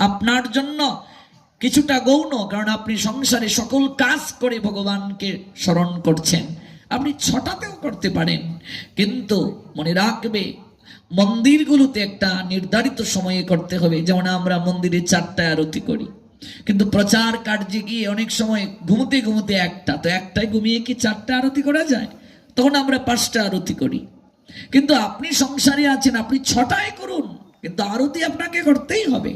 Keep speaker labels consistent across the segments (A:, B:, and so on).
A: আপনার জন্য কিছুটা গৌণ, কারণ আপনি সংসারে সকল কাজ করে ভগবানকে স্মরণ করছেন। আপনি 6টাতেও করতে পারেন, কিন্তু মনে রাখবে মন্দিরগুলোতে একটা নির্ধারিত সময়ে করতে হবে। যেমন আমরা মন্দিরে 4টায় আরতি করি, কিন্তু প্রচার কার্যে গিয়ে অনেক সময় ঘুমোতে ঘুমোতে 1টা, তো 1টায় ঘুমিয়ে কি 4টা আরতি করা যায়? তখন আমরা 5টা আরতি করি। কিন্তু আপনি সংসারে আছেন, আপনি 6টায় করুন, কিন্তু আরতি আপনাকে করতেই হবে।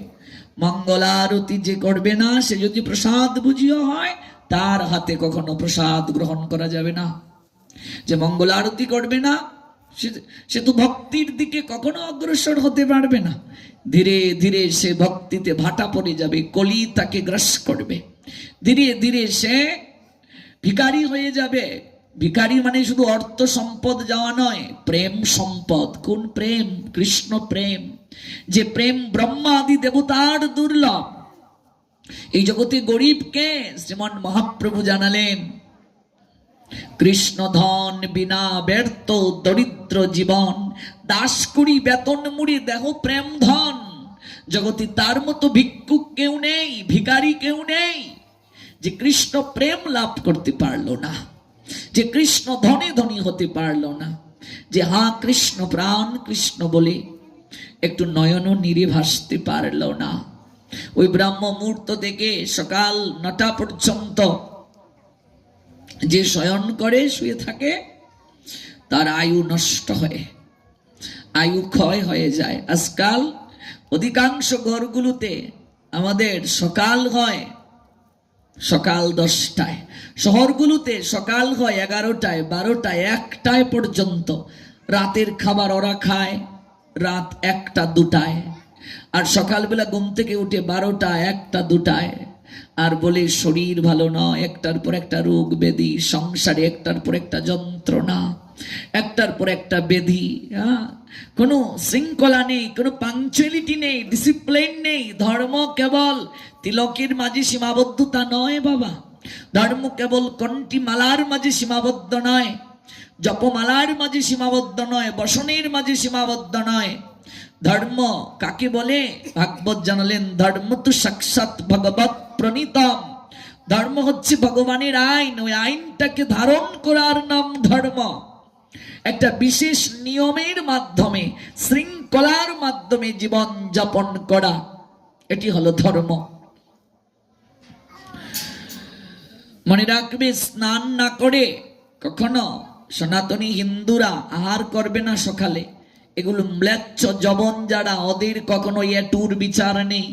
A: মঙ্গলারতি যে করবে না, সে যদি প্রসাদ বুঝিও হয়, তার হাতে কখনো প্রসাদ গ্রহণ করা যাবে না। যে মঙ্গলারতি করবে না, সে তো ভক্তির দিকে কখনো অগ্রসর হতে পারবে না। ধীরে ধীরে সে ভক্তিতে ভাটা পড়ে যাবে, কলি তাকে গ্রাস করবে। ধীরে ধীরে সে ভিখারি হয়ে যাবে। ভিখারি মানে শুধু অর্থ সম্পদ যাওয়া নয়, প্রেম সম্পদ। কোন প্রেম? কৃষ্ণ প্রেম। যে প্রেম ব্রহ্মা আদি দেবতার দুর্লভ। এই জগতে গরিবকে শ্রীমান মহাপ্রভু জানালেন, কৃষ্ণ ধন বিনা ব্যর্থ দরিদ্র জীবন, দাস করি বেতন মুড়ি দেহ প্রেম ধন। জগতে তার মতো ভিক্ষুক কেউ নেই, ভিখারি কেউ নেই, যে কৃষ্ণ প্রেম লাভ করতে পারলো না, যে কৃষ্ণ ধনে ধনী হতে পারলো না, যে হা কৃষ্ণ প্রাণ কৃষ্ণ বলে একটু নয়ন নীরে ভাসতে পারলো না। ওই ব্রাহ্ম মুহূর্ত থেকে সকাল 9টা পর্যন্ত যে শয়ন করে, শুয়ে থাকে, তার আয়ু নষ্ট হয়, আয়ু ক্ষয় হয়ে যায়। আজকাল অধিকাংশ ঘরগুলোতে আমাদের সকাল হয় সকাল 10টায়, শহরগুলোতে সকাল হয় 11টায়, 12টায়, 1টায় পর্যন্ত। রাতের খাবার ওরা খায় রাত 1টা 2টায়, আর সকালবেলা ঘুম থেকে উঠে 12টা 1টা 2টায়, আর বলে শরীর ভালো নয়, একটার পর একটা রোগ ব্যাধি, সংসারে একটার পর একটা যন্ত্রণা, একটার পর একটা ব্যাধি। কোনো শৃঙ্খলা নেই, কোনো পাংচুয়ালিটি নেই, ডিসিপ্লিন নেই। ধর্ম কেবল তিলকের মাঝে সীমাবদ্ধতা নয় বাবা, ধর্ম কেবল কণ্ঠী মালার মাঝে সীমাবদ্ধ নয়, জপমালার মাঝে সীমাবদ্ধ নয়, বসনের মাঝে সীমাবদ্ধ নয়। ধর্ম কাকে বলে? ভাগবত জানালেন, ধর্ম তো সাক্ষাৎ ভগবত প্রণীতম। ধর্ম হচ্ছে ভগবানের আইন, ওই আইনটাকে ধারণ করার নাম ধর্ম। একটা বিশেষ নিয়মের মাধ্যমে, শৃঙ্খলার মাধ্যমে জীবন যাপন করা, এটি হলো ধর্ম। মনে রাখবে, স্নান না করে কখনো সনাতনী হিন্দুরা আহার করবে না সকালে। এগুলো ম্লেচ্ছ জবন যারা, ওদের কখনো এটুর বিচার নেই।